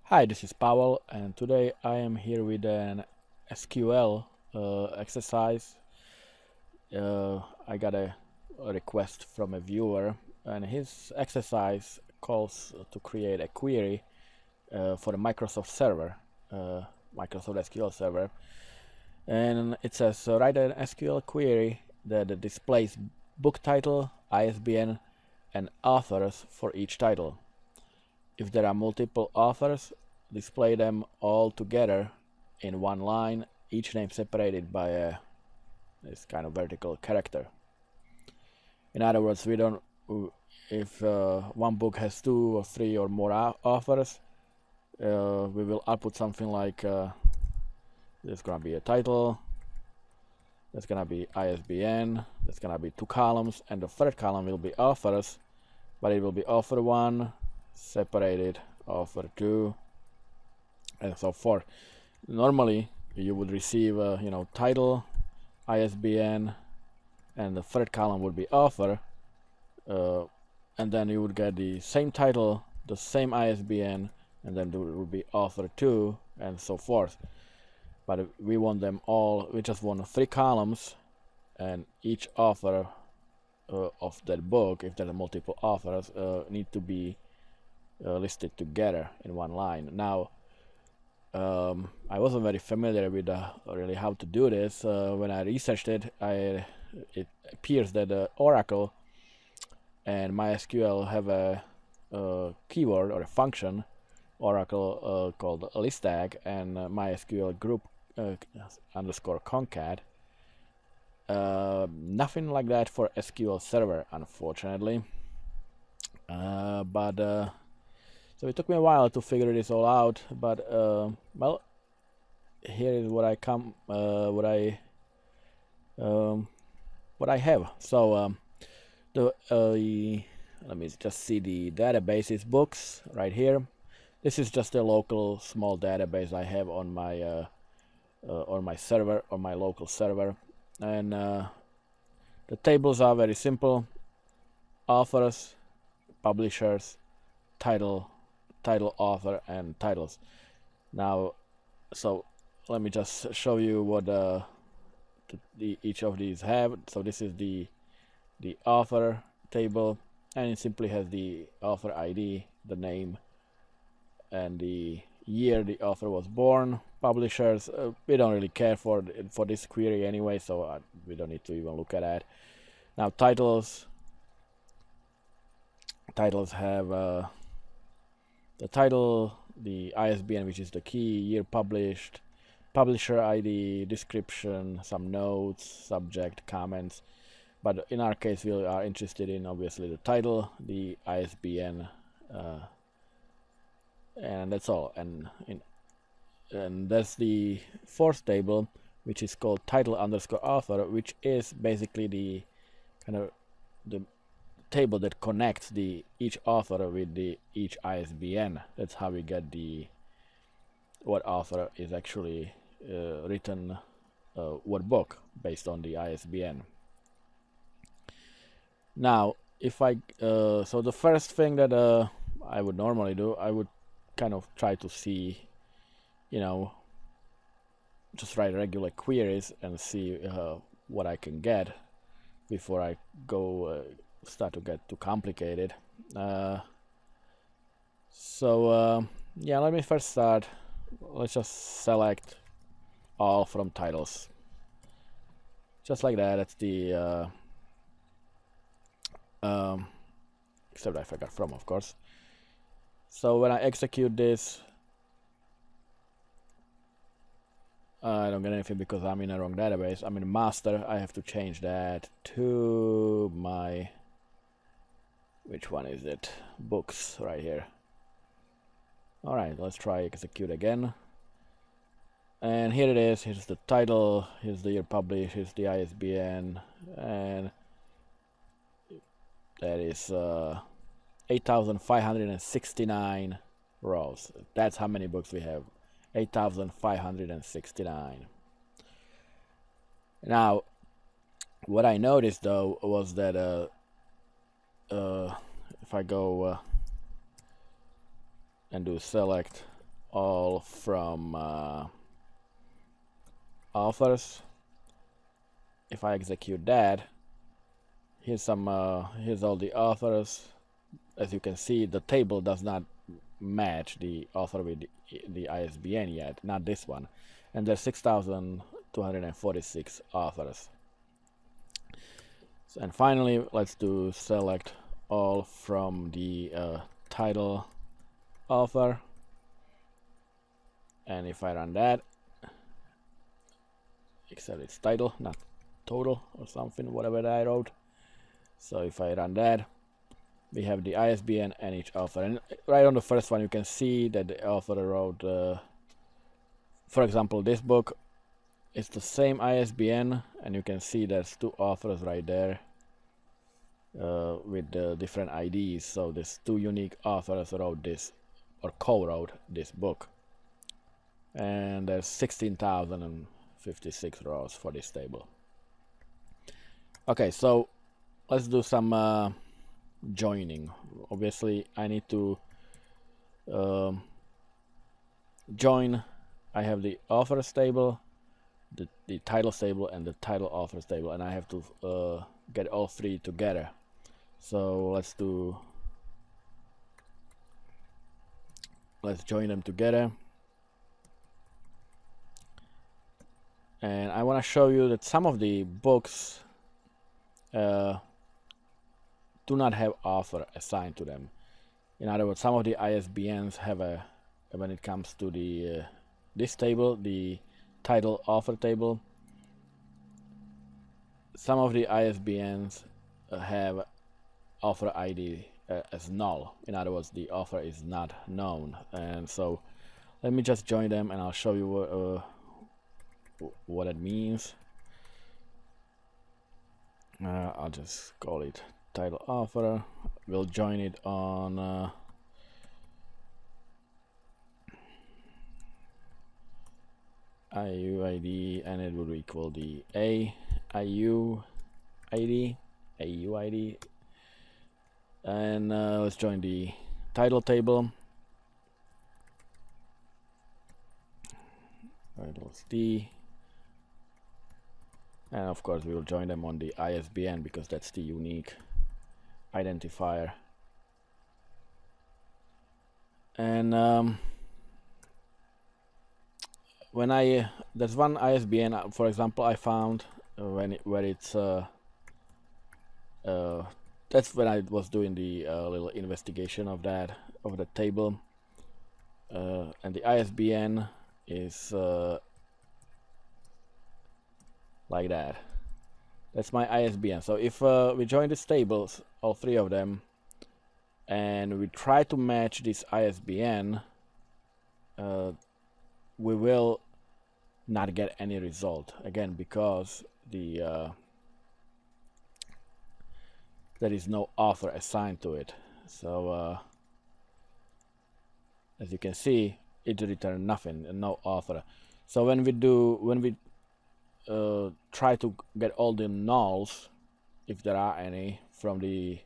Hi, this is Pavel, and today I am here with an SQL exercise. I got a request from a viewer, and his exercise calls to create a query for the Microsoft server, Microsoft SQL Server. And it says write an SQL query that displays book title, ISBN, and authors for each title. If there are multiple authors, display them all together in one line, each name separated by this kind of vertical character. In other words, we don't. If one book has 2 or 3 or more authors, we will output something like there's gonna be a title, there's gonna be ISBN, there's gonna be 2 columns, and the third column will be authors, but it will be author 1 separated author 2 and so forth. Normally you would receive title, ISBN, and the third column would be author, and then you would get the same title, the same ISBN, and then there would be author 2 and so forth. But we want them all, we just want 3 columns, and each author of that book, if there are multiple authors, need to be listed together in one line. Now I wasn't very familiar with really how to do this. When I researched it, it appears that Oracle and MySQL have a keyword or a function, Oracle called list tag, and MySQL group underscore concat. Nothing like that for SQL Server, unfortunately. So it took me a while to figure this all out, but well, here is what I have. So let me just see the databases books right here. This is just a local small database I have on my server, on my local server, and the tables are very simple: authors, publishers, title, author, and titles. Now, so let me just show you what each of these have. So this is the author table, and it simply has the author ID, the name, and the year the author was born. Publishers, we don't really care for this query anyway, so we don't need to even look at that. Now titles have the title, the ISBN, which is the key, year published, publisher ID, description, some notes, subject, comments. But in our case, we are interested in obviously the title, the ISBN, and that's all. And that's the fourth table, which is called title underscore author, which is basically the kind of the table that connects each author with each ISBN. That's how we get what author is actually written, what book, based on the ISBN. Now, if I so the first thing that I would normally do, I would kind of try to see, just write regular queries and see what I can get before I go start to get too complicated. Yeah, let me first start. Let's just select all from titles, just like that. That's the except I forgot from, of course. So when I execute this, I don't get anything because I'm in the wrong database. I'm in master. I have to change that to my, which one is it? Books, right here. Alright, let's try execute again. And here it is. Here's the title, here's the year published, here's the ISBN, and that is 8,569 rows. That's how many books we have. 8,569. Now, what I noticed though was that if I go and do select all from authors. If I execute that, here's all the authors. As you can see, the table does not match the author with the ISBN yet, not this one, and there's 6,246 authors. So, and finally, let's do select all from the title author, and if I run that, except it's title, not total or something, whatever that I wrote. So if I run that, we have the ISBN and each author, and right on the first one you can see that the author wrote, for example, this book is the same ISBN, and you can see there's two authors right there with different IDs. So there's two unique authors wrote this, or co-wrote this book, and there's 16,056 rows for this table. Okay, so let's do some joining. Obviously I need to join. I have the authors table, the titles table, and the title authors table, and I have to get all three together. So let's join them together. And I want to show you that some of the books do not have author assigned to them. In other words, some of the ISBNs have when it comes to the this table, the title author table, some of the ISBNs have author ID as null. In other words, the author is not known. And so let me just join them, and I'll show you what it means. I'll just call it title author. We'll join it on IUID, and it will equal the AUID, and let's join the title table. Titles D, and of course we will join them on the ISBN because that's the unique identifier. And when there's one ISBN, for example, I found where it's that's when I was doing the little investigation of the table, and the ISBN is like that. That's my ISBN. So if we join these tables, all three of them, and we try to match this ISBN, we will not get any result, again because there is no author assigned to it. So as you can see, it returned nothing, no author. So when we try to get all the nulls, if there are any, from the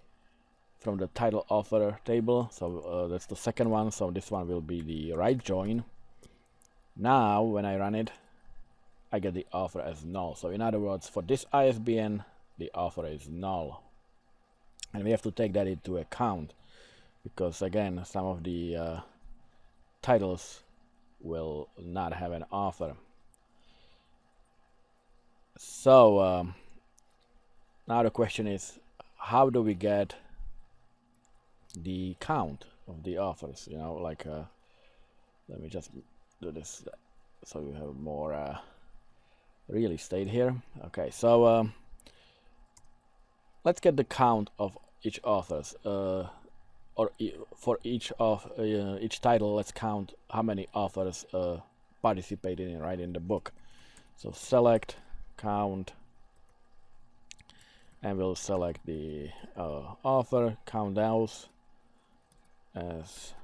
title author table, so that's the second one, so this one will be the right join. Now when I run it, I get the author as null. So in other words, for this ISBN, the author is null, and we have to take that into account because again, some of the titles will not have an author. So now the question is, how do we get the count of the authors? You know, like let me just do this so you have more real estate here. Okay, so let's get the count of each authors, or for each title, let's count how many authors participated in the book. So select count, and we'll select the author, count those as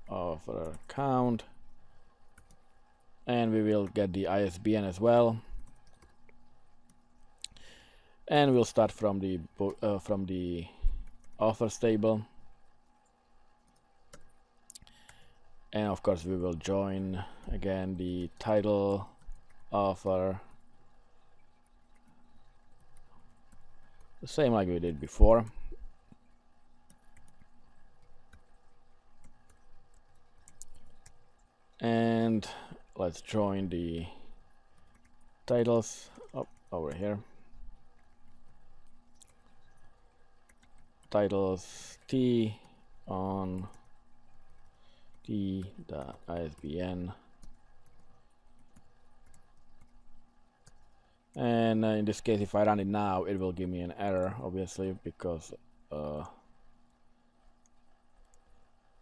author count, and we will get the ISBN as well, and we'll start from the authors table, and of course we will join again the title, author, the same like we did before. And let's join the titles over here. Titles T on T the ISBN, and in this case if I run it now it will give me an error, obviously, because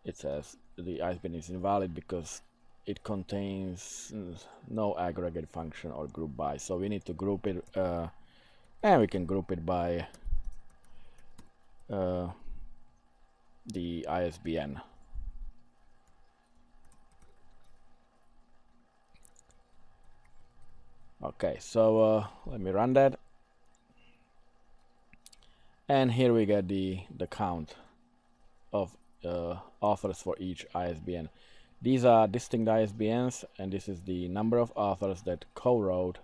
it says the ISBN is invalid because it contains no aggregate function or group by. So we need to group it, and we can group it by the ISBN. Okay, so let me run that, and here we get the count of authors for each ISBN. These are distinct ISBNs, and this is the number of authors that co-wrote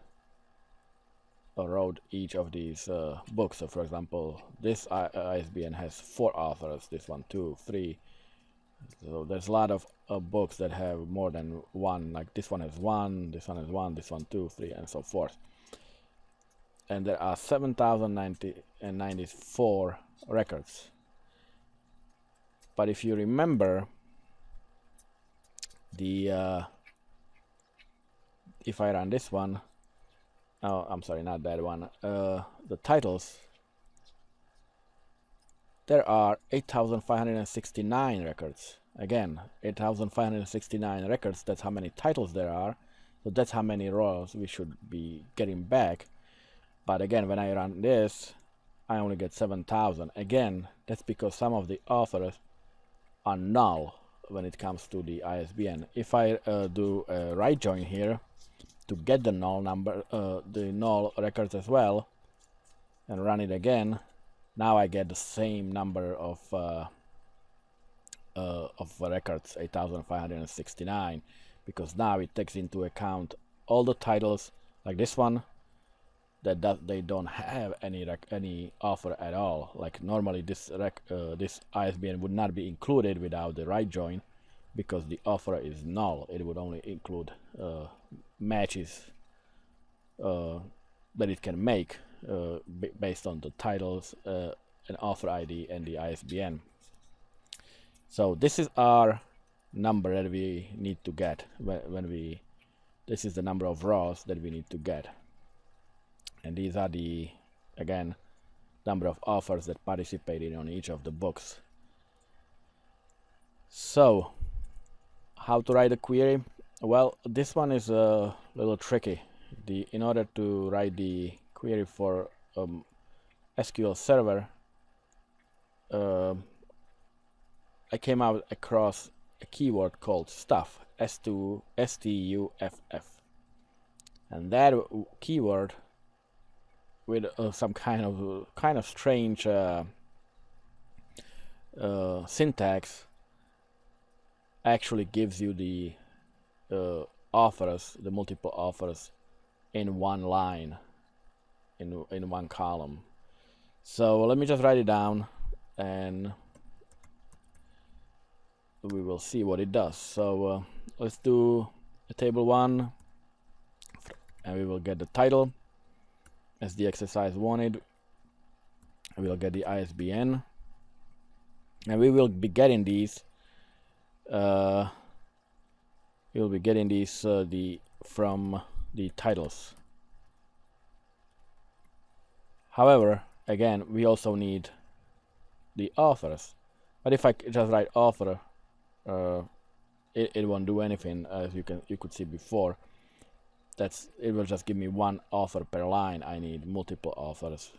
or wrote each of these books. So for example, this ISBN has 4 authors, this one 2, 3. So there's a lot of books that have more than one, like this one has 1, this one has 1, this one 2, 3, and so forth. And there are 7,094 records. But if you remember, the if I run this one, oh, I'm sorry, not that one, the titles, there are 8,569 records. Again, 8,569 records, that's how many titles there are, so that's how many rows we should be getting back. But again, when I run this, I only get 7,000. Again, that's because some of the authors are null when it comes to the ISBN. If I do a right join here to get the null number, the null records as well, and run it again, now I get the same number of records, 8,569, because now it takes into account all the titles, like this one, that they don't have any author at all. Like normally this ISBN would not be included without the right join, because the author is null. It would only include matches that it can make based on the titles, an author ID, and the ISBN. So this is our number that we need to get this is the number of rows that we need to get. And these are the, again, number of authors that participated on each of the books. So, how to write a query? Well, this one is a little tricky. In order to write the query for SQL Server, I came out across a keyword called stuff, S-T-U-F-F, and that keyword with some kind of strange syntax actually gives you the authors, the multiple authors, in one line, in one column. So let me just write it down, and we will see what it does. So let's do a table 1, and we will get the title as the exercise wanted. We will get the ISBN, and we will be getting these. From the titles. However, again, we also need the authors. But if I just write author, it won't do anything, as you could see before. It will just give me one author per line. I need multiple authors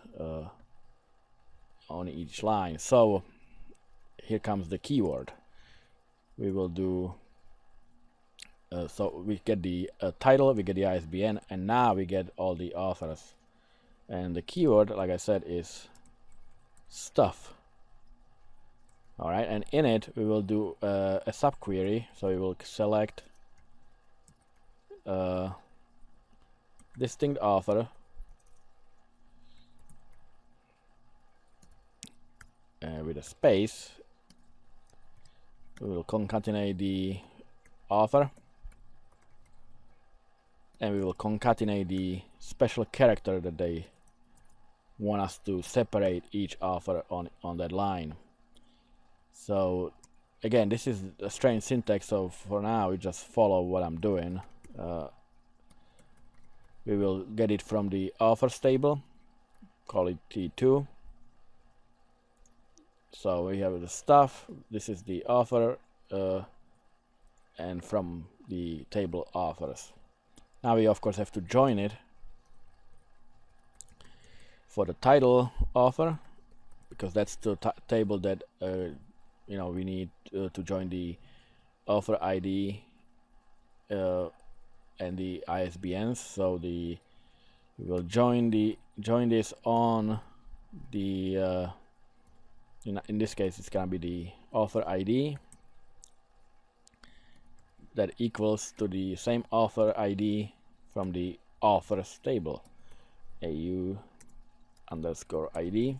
on each line. So here comes the keyword. We will do so we get the title, we get the ISBN, and now we get all the authors. And the keyword, like I said, is stuff. All right, and in it we will do a subquery. So we will select distinct author, with a space. We will concatenate the author, and we will concatenate the special character that they want us to separate each author on that line. So again, this is a strange syntax, so for now we just follow what I'm doing. We will get it from the authors table, call it T2. So we have the stuff, this is the author, and from the table authors. Now we of course have to join it for the title author, because that's the table that we need to join the author ID and the ISBNs. So we will join this on the in this case it's gonna be the author ID that equals to the same author ID from the authors table, AU underscore ID.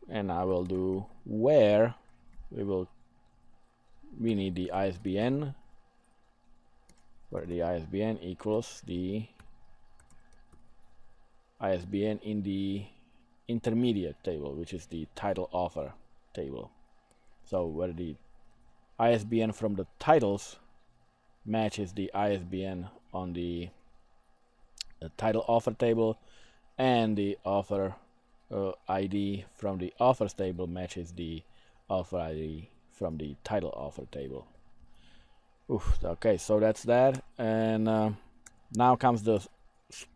And I will do where we need the ISBN, where the ISBN equals the ISBN in the intermediate table, which is the title author table. So where the ISBN from the titles matches the ISBN on the title author table, and the author ID from the authors table matches the author ID from the title author table. Okay, so that's that. And now comes the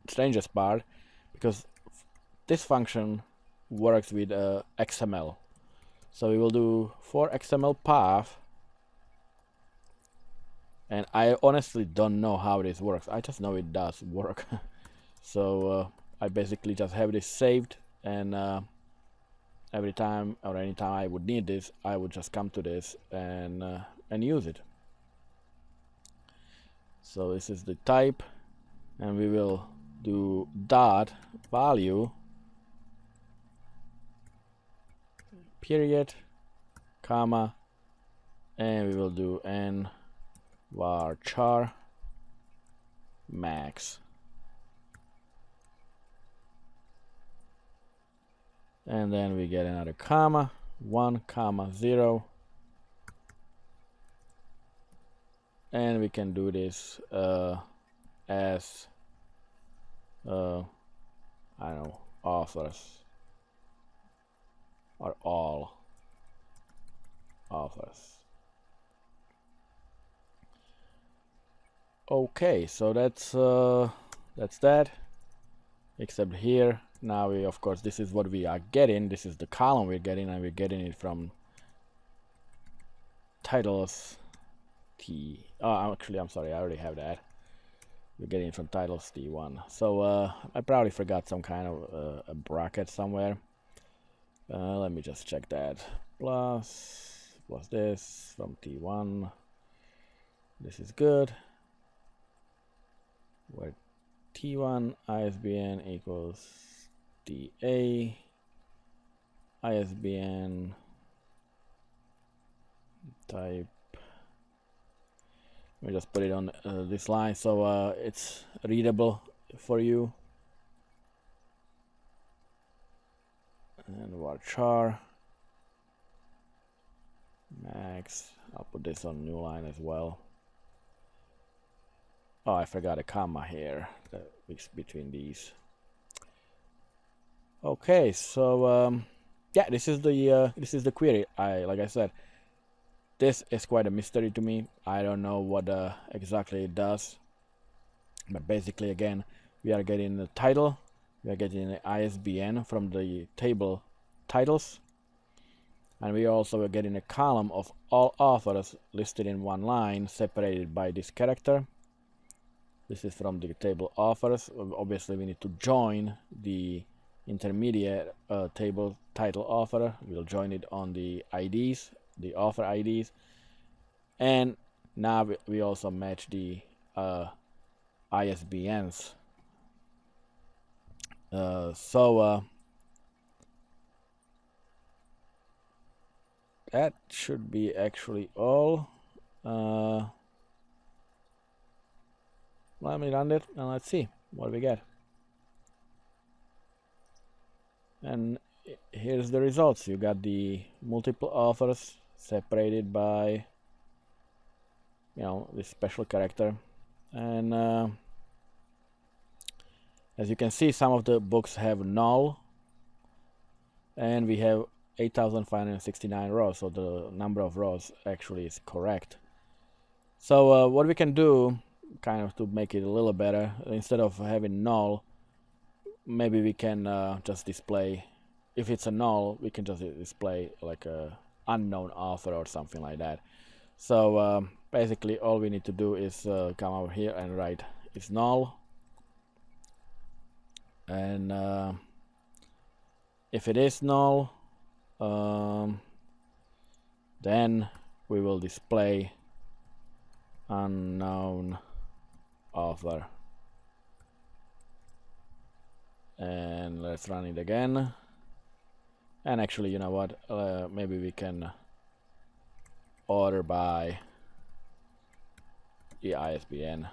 strangest part, because this function works with XML. So we will do for XML path, and I honestly don't know how this works. I just know it does work. So I basically just have this saved, and every time or anytime I would need this, I would just come to this and use it. So this is the type, and we will do dot value period comma, and we will do n varchar max. And then we get another comma, 1, 0. And we can do this as I don't know, authors or all authors. Okay, so that's that. Except here, now we, of course, this is what we are getting. This is the column we're getting, and we're getting it from titles T. Oh, actually, I'm sorry, I already have that. We're getting it from titles T1. So I probably forgot some kind of a bracket somewhere. Let me just check that. Plus this from T1. This is good. Where T1 ISBN equals TA ISBN type. Let me just put it on this line so it's readable for you. And varchar max. I'll put this on new line as well. Oh, I forgot a comma here that is between these. Okay, so yeah, this is the query. Like I said, this is quite a mystery to me. I don't know what exactly it does, but basically, again, we are getting the title, we are getting the ISBN from the table titles, and we also are getting a column of all authors listed in one line, separated by this character. This is from the table authors. Obviously, we need to join the intermediate table title author. We'll join it on the IDs, the author IDs, and now we also match the ISBNs. That should be actually all. Let me run it and let's see what we get. And here's the results. You got the multiple authors separated by, this special character. And as you can see, some of the books have null, and we have 8,569 rows, so the number of rows actually is correct. So what we can do, kind of to make it a little better, instead of having null, maybe we can just display, if it's a null, we can just display like a unknown author or something like that. So basically all we need to do is come over here and write is null, and if it is null, then we will display unknown author. And let's run it again. And actually, you know what, maybe we can order by the ISBN.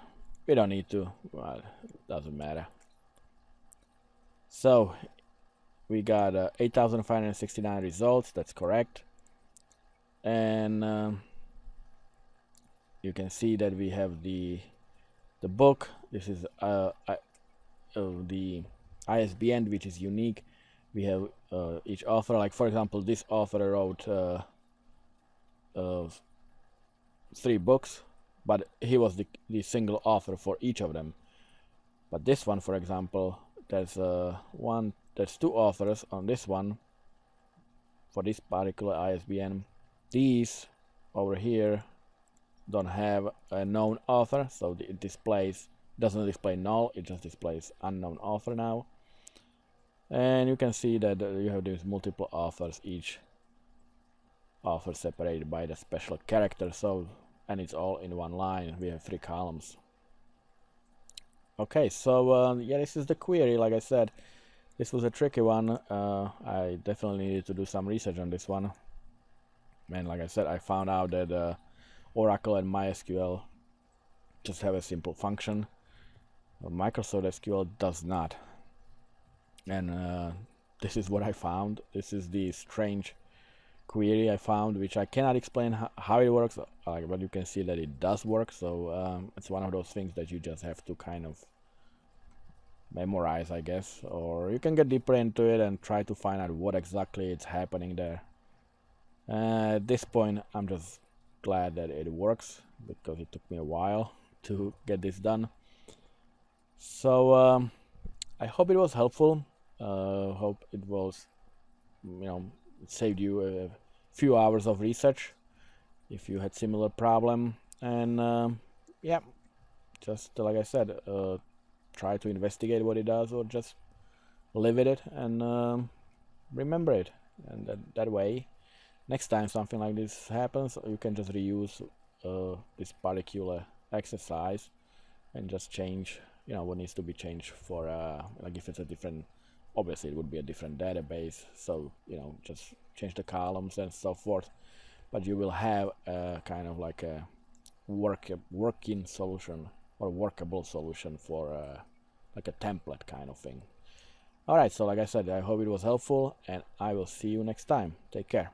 We don't need to, well, it doesn't matter. So we got 8,569 results, that's correct. And you can see that we have the book. This is the ISBN, which is unique. We have each author, like for example, this author wrote 3 books, but he was the single author for each of them. But this one, for example, there's 2 authors on this one for this particular ISBN. These over here don't have a known author, so it doesn't display null, it just displays unknown author now. And you can see that you have these multiple authors, each author separated by the special character, so, and it's all in one line. We have 3 columns. Okay, so yeah, this is the query. Like I said, this was a tricky one. I definitely needed to do some research on this one. And like I said, I found out that Oracle and MySQL just have a simple function. Microsoft SQL does not. And this is what I found. This is the strange query I found, which I cannot explain how it works, but you can see that it does work. So it's one of those things that you just have to kind of memorize, I guess, or you can get deeper into it and try to find out what exactly is happening there. At this point, I'm just glad that it works, because it took me a while to get this done. So I hope it was helpful. Hope it was, it saved you a few hours of research if you had similar problem. And yeah, just like I said, try to investigate what it does, or just live with it and remember it. And that way, next time something like this happens, you can just reuse this particular exercise and just change, what needs to be changed for, like if it's a different, obviously it would be a different database, so, just change the columns and so forth. But you will have a kind of like a working solution, or workable solution for like a template kind of thing. Alright, so like I said, I hope it was helpful, and I will see you next time. Take care.